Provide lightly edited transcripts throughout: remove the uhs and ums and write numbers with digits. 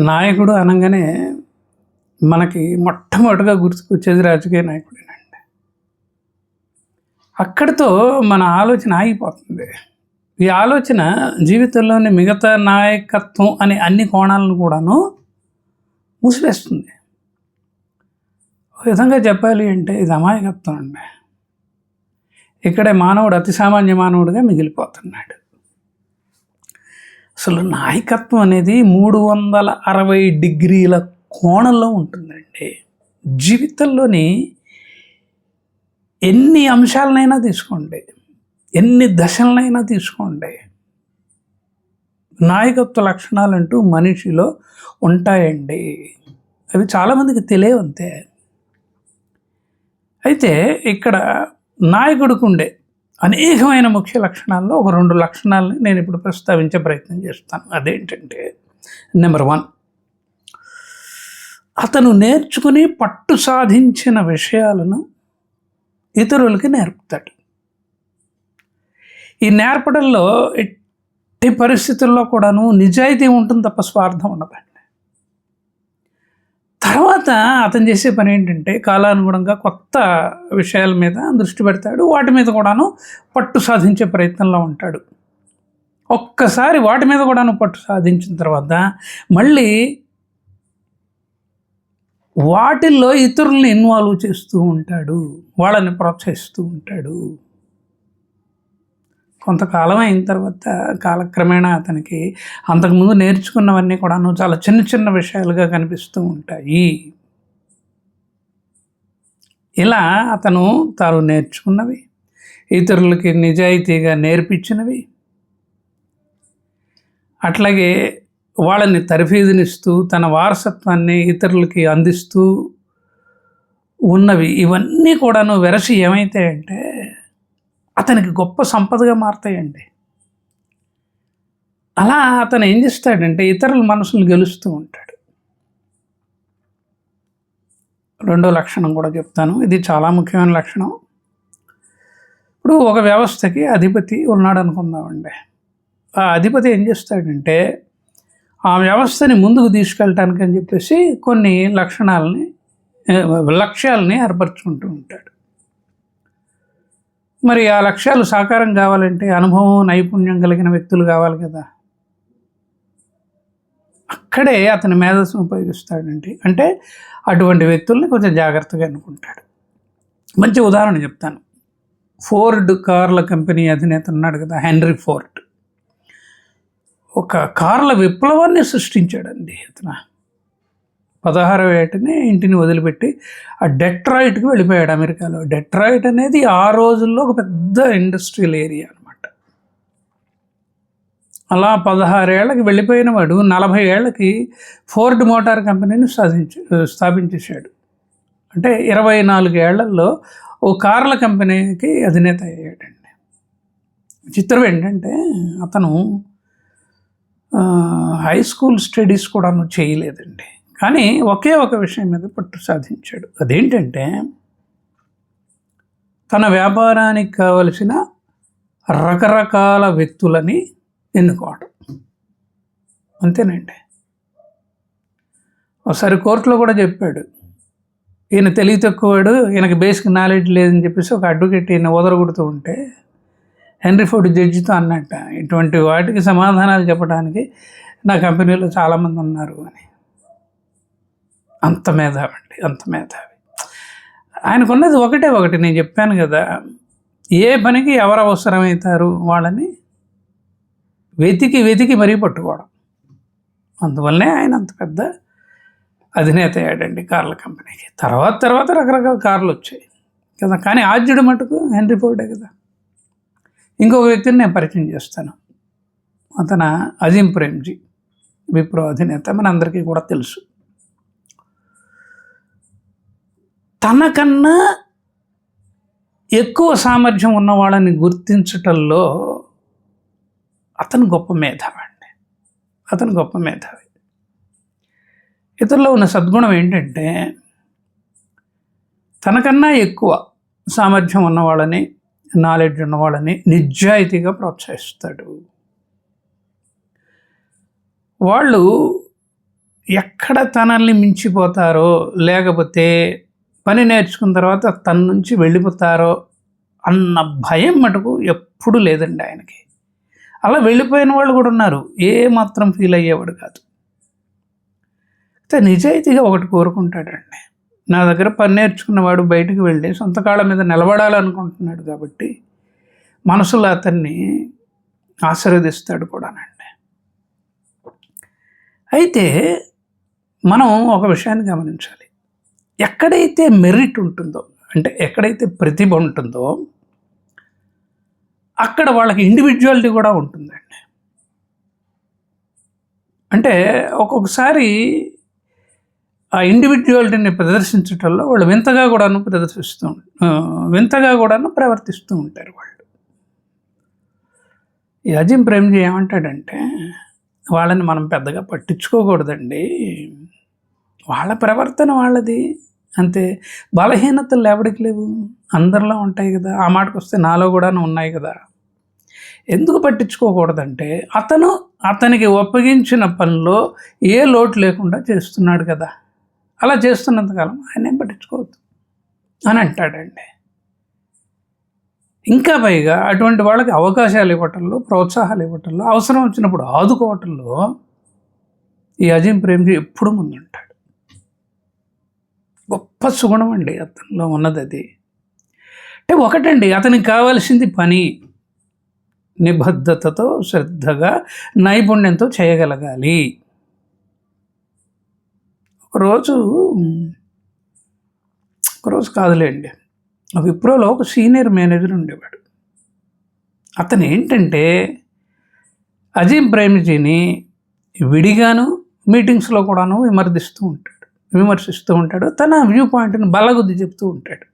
నాయకుడు అనగానే మనకి మొట్టమొదటిగా గుర్తుకొచ్చేది రాజకీయ నాయకుడేనండి. అక్కడితో మన ఆలోచన ఆగిపోతుంది. ఈ ఆలోచన జీవితంలోని మిగతా నాయకత్వం అనే అన్ని కోణాలను కూడాను మూసివేస్తుంది. ఒక విధంగా చెప్పాలి అంటే ఇది అమాయకత్వం అండి. ఇక్కడే మానవుడు అతి సామాన్య మానవుడిగా మిగిలిపోతున్నాడు. అసలు నాయకత్వం అనేది 360 డిగ్రీల కోణంలో ఉంటుందండి. జీవితంలోని ఎన్ని అంశాలనైనా తీసుకోండి, ఎన్ని దశలనైనా తీసుకోండి, నాయకత్వ లక్షణాలంటూ మనిషిలో ఉంటాయండి. అవి చాలామందికి తెలియవు అంతే. అయితే ఇక్కడ నాయకుడికి ఉండే అనేకమైన ముఖ్య లక్షణాల్లో ఒక 2 లక్షణాలని నేను ఇప్పుడు ప్రస్తావించే ప్రయత్నం చేస్తాను. అదేంటంటే, నెంబర్ 1, అతను నేర్చుకుని పట్టు సాధించిన విషయాలను ఇతరులకి నేర్పుతాడు. ఈ నేర్పడంలో ఎట్టి పరిస్థితుల్లో కూడాను నిజాయితీ ఉంటుంది తప్ప స్వార్థం ఉండదండి. తర్వాత అతను చేసే పని ఏంటంటే, కాలానుగుణంగా కొత్త విషయాల మీద దృష్టి పెడతాడు. వాటి మీద కూడాను పట్టు సాధించే ప్రయత్నంలో ఉంటాడు. ఒక్కసారి వాటి మీద కూడాను పట్టు సాధించిన తర్వాత మళ్ళీ వాటిల్లో ఇతరుల్ని ఇన్వాల్వ్ చేస్తూ ఉంటాడు, వాళ్ళని ప్రోత్సహిస్తూ ఉంటాడు. కొంతకాలం అయిన తర్వాత కాలక్రమేణా అతనికి అంతకుముందు నేర్చుకున్నవన్నీ కూడాను చాలా చిన్న చిన్న విషయాలుగా కనిపిస్తూ ఉంటాయి. ఇలా అతను తాను నేర్చుకున్నవి, ఇతరులకి నిజాయితీగా నేర్పించినవి, అట్లాగే వాళ్ళని తర్ఫీదునిస్తూ తన వారసత్వాన్ని ఇతరులకి అందిస్తూ ఉన్నవి, ఇవన్నీ కూడాను వెరసి ఏమైతాయంటే అతనికి గొప్ప సంపదగా మారుతాయండి. అలా అతను ఏం చేస్తాడంటే ఇతరుల మనసులు గెలుస్తూ ఉంటాడు. 2వ లక్షణం కూడా చెప్తాను, ఇది చాలా ముఖ్యమైన లక్షణం. ఇప్పుడు ఒక వ్యవస్థకి అధిపతి ఉన్నాడు అనుకుందామండి. ఆ అధిపతి ఏం చేస్తాడంటే ఆ వ్యవస్థని ముందుకు తీసుకెళ్ళటానికి అని చెప్పేసి కొన్ని లక్ష్యాలని ఏర్పరచుకుంటూ ఉంటాడు. మరి ఆ లక్ష్యాలు సాకారం కావాలంటే అనుభవం, నైపుణ్యం కలిగిన వ్యక్తులు కావాలి కదా. అక్కడే అతని మేధస్సును ఉపయోగిస్తాడండి. అంటే అటువంటి వ్యక్తుల్ని కొంచెం జాగ్రత్తగా ఎన్నుకుంటాడు. మంచి ఉదాహరణ చెప్తాను. ఫోర్డ్ కార్ల కంపెనీ అధినేత ఉన్నాడు కదా, హెన్రీ ఫోర్డ్. ఒక కార్ల విప్లవాన్ని సృష్టించాడండి అతను. 16వ ఏటనే ఇంటిని వదిలిపెట్టి ఆ డెట్రాయిట్కి వెళ్ళిపోయాడు అమెరికాలో. డెట్రాయిట్ అనేది ఆ రోజుల్లో ఒక పెద్ద ఇండస్ట్రియల్ ఏరియా అనమాట. అలా 16 ఏళ్ళకి వెళ్ళిపోయిన వాడు 40 ఏళ్ళకి ఫోర్డ్ మోటార్ కంపెనీని స్థాపించేశాడు. అంటే 24 ఏళ్లలో ఓ కార్ల కంపెనీకి అధినేత అయ్యాడండి. చిత్రం ఏంటంటే అతను హై స్కూల్ స్టడీస్ కూడా చేయలేదండి. కానీ ఒకే ఒక విషయం మీద పట్టు సాధించాడు. అదేంటంటే తన వ్యాపారానికి కావలసిన రకరకాల వ్యక్తులని ఎన్నుకోవడం. అంతేనండి. ఒకసారి కోర్టులో కూడా చెప్పాడు, ఈయన తెలివి తక్కువవాడు, ఈయనకి బేసిక్ నాలెడ్జ్ లేదని చెప్పేసి ఒక అడ్వకేట్ ఈయన వదరగొడుతూ ఉంటే హెన్రీ ఫోర్డ్ జడ్జితో అన్నట్ట, ఇటువంటి వాటికి సమాధానాలు చెప్పడానికి నా కంపెనీలో చాలామంది ఉన్నారు అని. అంత మేధావి అండి, అంత మేధావి. ఆయనకున్నది ఒకటి, నేను చెప్పాను కదా, ఏ పనికి ఎవరు అవసరమవుతారు వాళ్ళని వెతికి మరీ పట్టుకోవడం. అందువల్లనే ఆయన అంత పెద్ద అధినేత అయ్యాడండి కార్ల కంపెనీకి. తర్వాత రకరకాల కార్లు వచ్చాయి కదా, కానీ ఆద్యుడు మటుకు హెన్రీ ఫోర్డే కదా. ఇంకొక వ్యక్తిని నేను పరిచయం చేస్తాను. అతను అజీం ప్రేమ్జీ, విప్రో అధినేత, మనందరికీ కూడా తెలుసు. తనకన్నా ఎక్కువ సామర్థ్యం ఉన్న వాళ్ళని గుర్తించటంలో అతను గొప్ప మేధావి అండి. అతను గొప్ప మేధావి. ఇతరులో ఉన్న సద్గుణం ఏంటంటే తనకన్నా ఎక్కువ సామర్థ్యం ఉన్నవాళ్ళని, నాలెడ్జ్ ఉన్నవాళ్ళని నిజాయితీగా ప్రోత్సహిస్తాడు. వాళ్ళు ఎక్కడ తనల్ని మించిపోతారో, లేకపోతే పని నేర్చుకున్న తర్వాత తన నుంచి వెళ్ళిపోతారో అన్న భయం మటుకు ఎప్పుడూ లేదండి ఆయనకి. అలా వెళ్ళిపోయిన వాళ్ళు కూడా ఉన్నారు. ఏ మాత్రం ఫీల్ అయ్యేవాడు కాదు. అయితే నిజాయితీగా ఒకటి కోరుకుంటాడండి. నా దగ్గర పని నేర్చుకున్నవాడు బయటికి వెళ్ళి సొంత కాళ్ళ మీద నిలబడాలనుకుంటున్నాడు కాబట్టి మనసులో అతన్ని ఆశీర్వదిస్తాడు కూడానండి. అయితే మనం ఒక విషయాన్ని గమనించాలి. ఎక్కడైతే మెరిట్ ఉంటుందో, అంటే ఎక్కడైతే ప్రతిభ ఉంటుందో అక్కడ వాళ్ళకి ఇండివిజువాలిటీ కూడా ఉంటుందండి. అంటే ఒక్కొక్కసారి ఆ ఇండివిజువాలిటీని ప్రదర్శించటంలో వాళ్ళు వింతగా కూడాను ప్రవర్తిస్తూ ఉంటారు వాళ్ళు. ఈ అజిం ప్రేమ్జీ ఏమంటాడంటే, వాళ్ళని మనం పెద్దగా పట్టించుకోకూడదండి, వాళ్ళ ప్రవర్తన వాళ్ళది అంతే. బలహీనతలు ఎవడికి లేవు, అందరిలో ఉంటాయి కదా. ఆ మాటకు వస్తే నాలో కూడా ఉన్నాయి కదా. ఎందుకు పట్టించుకోకూడదంటే అతనికి ఒప్పగించిన పనిలో ఏ లోటు లేకుండా చేస్తున్నాడు కదా. అలా చేస్తున్నంతకాలం ఆయన ఏం పట్టించుకోవద్దు అని అంటాడండి. ఇంకా పైగా అటువంటి వాళ్ళకి అవకాశాలు ఇవ్వటంలో, ప్రోత్సాహాలు ఇవ్వటంలో, అవసరం వచ్చినప్పుడు ఆదుకోవటంలో ఈ అజిం ప్రేమ్జీ ఎప్పుడు ముందుంటాడు. గొప్ప సుగుణం అండి అతనిలో ఉన్నది అది. అంటే ఒకటండి, అతనికి కావాల్సింది పని నిబద్ధతతో, శ్రద్ధగా, నైపుణ్యంతో చేయగలగాలి. ఒకరోజు కాదులేండి, విప్రోలో ఒక సీనియర్ మేనేజర్ ఉండేవాడు. అతను ఏంటంటే అజిం ప్రేమ్జీని విడిగాను మీటింగ్స్లో కూడాను విమర్శిస్తూ ఉంటాడు. తన వ్యూ పాయింట్ని బల్లగుద్ది చెప్తూ ఉంటాడు.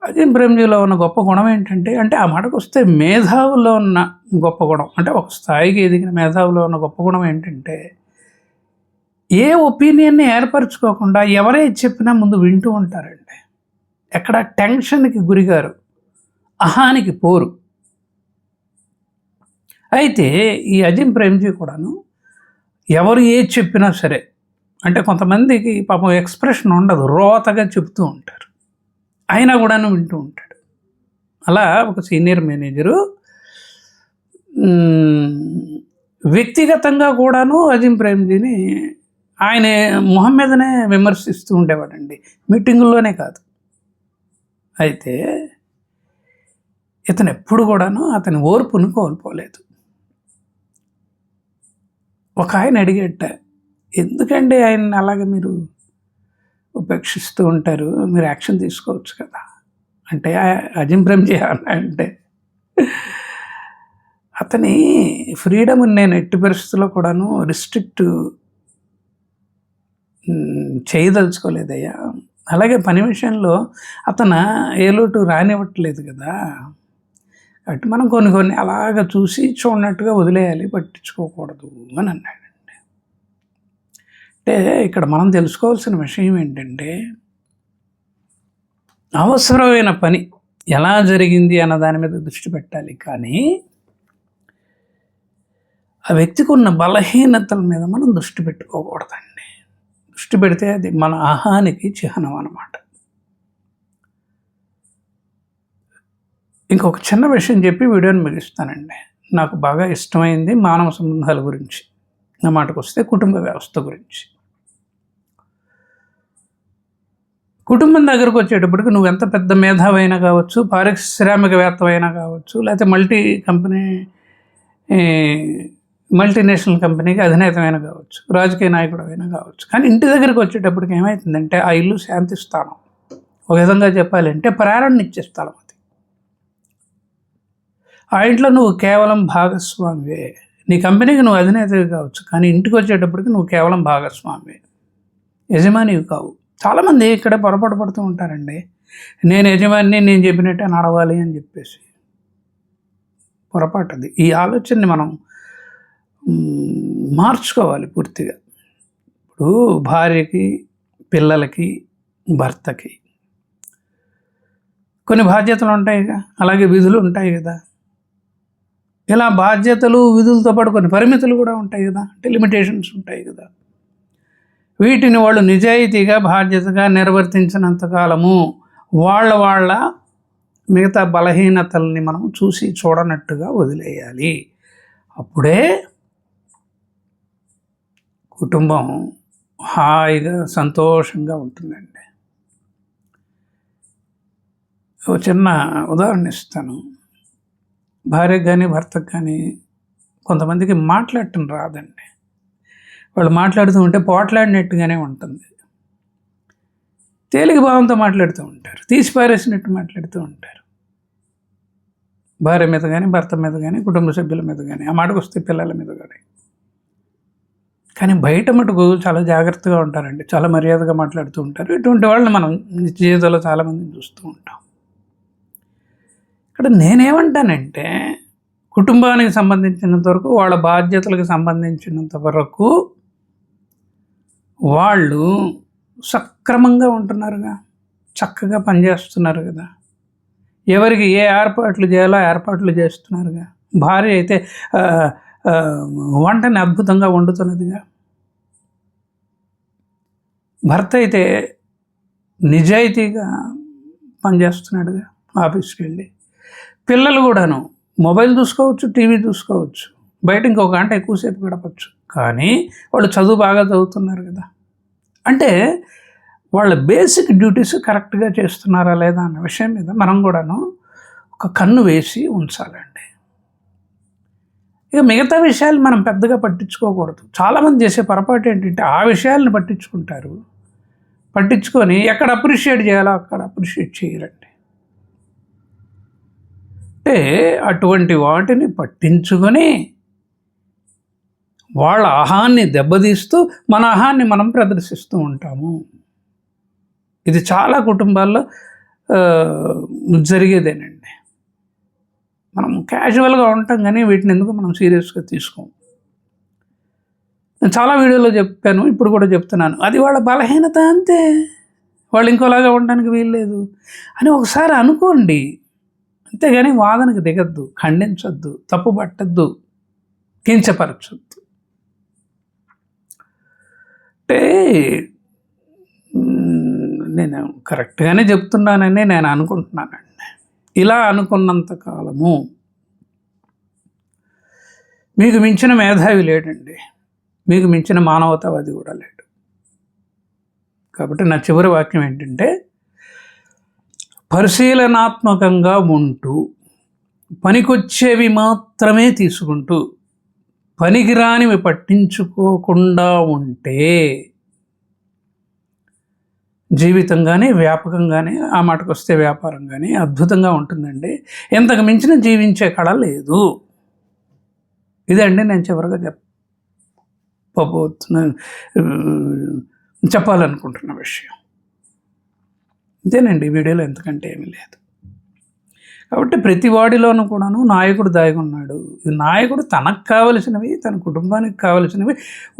అజిం ప్రేమ్జీలో ఉన్న గొప్ప గుణం ఏంటంటే, అంటే ఆ మాటకు వస్తే మేధావుల్లో ఉన్న గొప్ప గుణం, అంటే ఒక స్థాయికి ఎదిగిన మేధావులో ఉన్న గొప్ప గుణం ఏంటంటే, ఏ ఒపీనియన్ని ఏర్పరచుకోకుండా ఎవరే చెప్పినా ముందు వింటూ ఉంటారండి. ఎక్కడ టెన్షన్కి గురిగారు, అహానికి పోరు. అయితే ఈ అజిం ప్రేమ్జీ కూడాను ఎవరు ఏది చెప్పినా సరే, అంటే కొంతమందికి పాపం ఎక్స్ప్రెషన్ ఉండదు, రోతగా చెప్తూ ఉంటారు, అయినా కూడాను వింటూ ఉంటాడు. అలా ఒక సీనియర్ మేనేజరు వ్యక్తిగతంగా కూడాను అజిం ప్రేమ్జీని ఆయన మొహం మీదనే విమర్శిస్తూ ఉండేవాడండి, మీటింగుల్లోనే కాదు. అయితే ఇతను ఎప్పుడు కూడాను అతని ఓర్పును కోల్పోలేదు. ఒక ఆయన అడిగేట, ఎందుకండి ఆయన్ని అలాగే మీరు ఉపేక్షిస్తూ ఉంటారు, మీరు యాక్షన్ తీసుకోవచ్చు కదా అంటే, అజిం ప్రేమ్జీ అంటే అతని ఫ్రీడమ్ నేను ఎట్టి పరిస్థితుల్లో కూడాను రిస్ట్రిక్ట్ చేయదలుచుకోలేదయ్యా. అలాగే పని విషయంలో అతను ఏ లోటు రానివ్వట్లేదు కదా, కాబట్టి మనం కొన్ని అలాగ చూసి చూడనట్టుగా వదిలేయాలి, పట్టించుకోకూడదు అని అన్నాడండి. అంటే ఇక్కడ మనం తెలుసుకోవాల్సిన విషయం ఏంటంటే, అవసరమైన పని ఎలా జరిగింది అన్న దాని మీద దృష్టి పెట్టాలి, కానీ ఆ వ్యక్తికి ఉన్న బలహీనతల మీద మనం దృష్టి పెట్టుకోకూడదండి. దృష్టి పెడితే అది మన అహానికి చిహ్నం అన్నమాట. ఇంకొక చిన్న విషయం చెప్పి వీడియోని ముగిస్తానండి. నాకు బాగా ఇష్టమైంది మానవ సంబంధాల గురించి, నా మాటకు వస్తే కుటుంబ వ్యవస్థ గురించి. కుటుంబం దగ్గరకు వచ్చేటప్పటికి నువ్వు ఎంత పెద్ద మేధావైనా కావచ్చు, పారిశ్రామికవేత్తమైనా కావచ్చు, లేకపోతే మల్టీనేషనల్ కంపెనీకి అధినేతమైనా కావచ్చు, రాజకీయ నాయకుడు అయినా కావచ్చు, కానీ ఇంటి దగ్గరికి వచ్చేటప్పటికి ఏమవుతుందంటే ఆ ఇల్లు శాంతి స్థానం. ఒక విధంగా చెప్పాలంటే ప్రేరణనిచ్చే స్థలం అది. ఆ ఇంట్లో నువ్వు కేవలం భాగస్వామివే. నీ కంపెనీకి నువ్వు అధినేతవి కావచ్చు, కానీ ఇంటికి వచ్చేటప్పటికి నువ్వు కేవలం భాగస్వామివే, యజమానివి కావు. చాలామంది ఇక్కడ పొరపాటు పడుతూ ఉంటారండి, నేను యజమాని, నేను చెప్పినట్టే నడవాలి అని చెప్పేసి. పొరపాటు అది. ఈ ఆలోచనని మనం మార్చుకోవాలి పూర్తిగా. ఇప్పుడు భార్యకి, పిల్లలకి, భర్తకి కొన్ని బాధ్యతలు ఉంటాయి కదా, అలాగే విధులు ఉంటాయి కదా. ఇలా బాధ్యతలు విధులతో పాటు కొన్ని పరిమితులు కూడా ఉంటాయి కదా, లిమిటేషన్స్ ఉంటాయి కదా. వీటిని వాళ్ళు నిజాయితీగా బాధ్యతగా నిర్వర్తించినంత కాలము వాళ్ళ మిగతా బలహీనతల్ని మనం చూసి చూడనట్టుగా వదిలేయాలి. అప్పుడే కుటుంబం హాయిగా సంతోషంగా ఉంటుందండి. ఒక చిన్న ఉదాహరణ ఇస్తాను. భార్యకు కానీ భర్తకు కానీ కొంతమందికి మాట్లాడటం రాదండి. వాళ్ళు మాట్లాడుతూ ఉంటే పోట్లాడినట్టుగానే ఉంటుంది. తేలిక భావంతో మాట్లాడుతూ ఉంటారు, తీసి పారేసినట్టు మాట్లాడుతూ ఉంటారు. భార్య మీద కానీ భర్త మీద కానీ కుటుంబ సభ్యుల మీద కానీ, ఆ మాటకు వస్తే పిల్లల మీద కానీ. కానీ బయట మటుకు చాలా జాగ్రత్తగా ఉంటారండి, చాలా మర్యాదగా మాట్లాడుతూ ఉంటారు. ఇటువంటి వాళ్ళని మనం నిత్య జీవితంలో చాలామందిని చూస్తూ ఉంటాం. ఇక్కడ నేనేమంటానంటే, కుటుంబానికి సంబంధించినంత వరకు, వాళ్ళ బాధ్యతలకు సంబంధించినంత వరకు వాళ్ళు సక్రమంగా ఉంటున్నారుగా, చక్కగా పనిచేస్తున్నారు కదా. ఎవరికి ఏ ఏర్పాట్లు చేయాలో ఏర్పాట్లు చేస్తున్నారుగా. భార్య అయితే వంటని అద్భుతంగా వండుతున్నదిగా. భర్త అయితే నిజాయితీగా పనిచేస్తున్నాడుగా ఆఫీస్కి వెళ్ళి. పిల్లలు కూడాను మొబైల్ చూసుకోవచ్చు, టీవీ చూసుకోవచ్చు, బయట ఇంకొక గంట ఎక్కువసేపు గడపచ్చు, కానీ వాళ్ళు చదువు బాగా చదువుతున్నారు కదా. అంటే వాళ్ళ బేసిక్ డ్యూటీస్ కరెక్ట్గా చేస్తున్నారా లేదా అన్న విషయం మీద మనం కూడాను ఒక కన్ను వేసి ఉంచాలండి. ఇక మిగతా విషయాలు మనం పెద్దగా పట్టించుకోకూడదు. చాలామంది చేసే పొరపాటు ఏంటంటే ఆ విషయాలను పట్టించుకుంటారు, పట్టించుకొని ఎక్కడ అప్రిషియేట్ చేయాలో అక్కడ అప్రిషియేట్ చేయరండి. అంటే అటువంటి వాటిని పట్టించుకొని వాళ్ళ అహాన్ని దెబ్బతీస్తూ మన అహాన్ని మనం ప్రదర్శిస్తూ ఉంటాము. ఇది చాలా కుటుంబాల్లో జరిగేదేనండి. మనం క్యాజువల్గా ఉంటాం కానీ వీటిని ఎందుకు మనం సీరియస్గా తీసుకోం. నేను చాలా వీడియోలో చెప్పాను, ఇప్పుడు కూడా చెప్తున్నాను. అది వాళ్ళ బలహీనత, అంతే. వాళ్ళు ఇంకోలాగా ఉండడానికి వీల్లేదు అని ఒకసారి అనుకోండి, అంతేగాని వాదనకు దిగద్దు, ఖండించొద్దు, తప్పు పట్టద్దు, కించపరచొద్దు. అంటే నేను కరెక్ట్గానే చెప్తున్నానని నేను అనుకుంటున్నానండి. ఇలా అనుకున్నంత కాలము మీకు మించిన మేధావి లేడండి, మీకు మించిన మానవతావాది కూడా లేడు. కాబట్టి నా చివరి వాక్యం ఏంటంటే, పరిశీలనాత్మకంగా ఉంటూ పనికొచ్చేవి మాత్రమే తీసుకుంటూ పనికిరానివి పట్టించుకోకుండా ఉంటే జీవితం కానీ వ్యాపకం కానీ, ఆ మాటకు వస్తే వ్యాపారం కానీ అద్భుతంగా ఉంటుందండి. ఎంతకు మించిన జీవించే కళ లేదు. ఇదండి నేను చివరిగా చెప్పాలనుకుంటున్న విషయం. ఇదేనండి, వీడియోలో ఎంతకంటే ఏమీ లేదు. కాబట్టి ప్రతి వాడిలోనూ కూడాను నాయకుడు దాగి ఉన్నాడు. ఈ నాయకుడు తనకు కావలసినవి, తన కుటుంబానికి కావలసినవి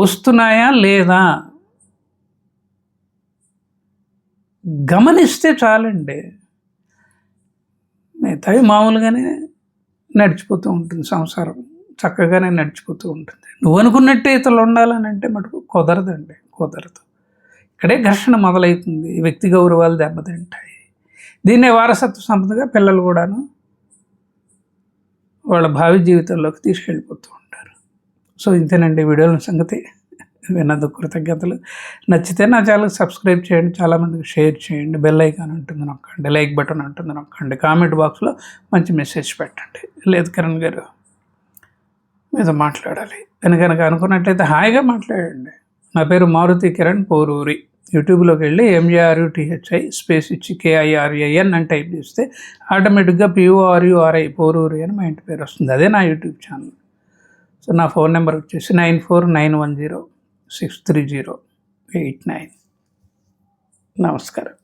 వస్తున్నాయా లేదా గమనిస్తే చాలండి. మిగతావి మామూలుగానే నడిచిపోతూ ఉంటుంది, సంసారం చక్కగానే నడిచిపోతూ ఉంటుంది. నువ్వు అనుకున్నట్టే ఇతరులు ఉండాలని అంటే మటుకు కుదరదండి, కుదరదు. ఇక్కడే ఘర్షణ మొదలవుతుంది, వ్యక్తి గౌరవాలు దెబ్బతింటాయి. దీన్నే వారసత్వ సంపదగా పిల్లలు కూడాను వాళ్ళ భావి జీవితంలోకి తీసుకెళ్ళిపోతూ ఉంటారు. సో ఇంతేనండి వీడియోల సంగతి. విన్నందుకు కృతజ్ఞతలు. నచ్చితే నా ఛానల్కి సబ్స్క్రైబ్ చేయండి, చాలామందికి షేర్ చేయండి, బెల్ ఐకాన్ ఉంటుంది నొక్కండి, లైక్ బటన్ ఉంటుంది నొక్కండి, కామెంట్ బాక్స్లో మంచి మెసేజ్ పెట్టండి. లేదు కిరణ్ గారు మీతో మాట్లాడాలి అని కనుక అనుకున్నట్లయితే హాయిగా మాట్లాడండి. నా పేరు మారుతి కిరణ్ పోరూరి. యూట్యూబ్లోకి వెళ్ళి MARUTHI స్పేస్ ఇచ్చి KIRAN అని టైప్ చేస్తే ఆటోమేటిక్గా PORURI పోరూరి అని మా ఇంటి పేరు వస్తుంది. అదే నా యూట్యూబ్ ఛానల్. సో నా ఫోన్ నెంబర్ వచ్చేసి 9491063089. నమస్కారం.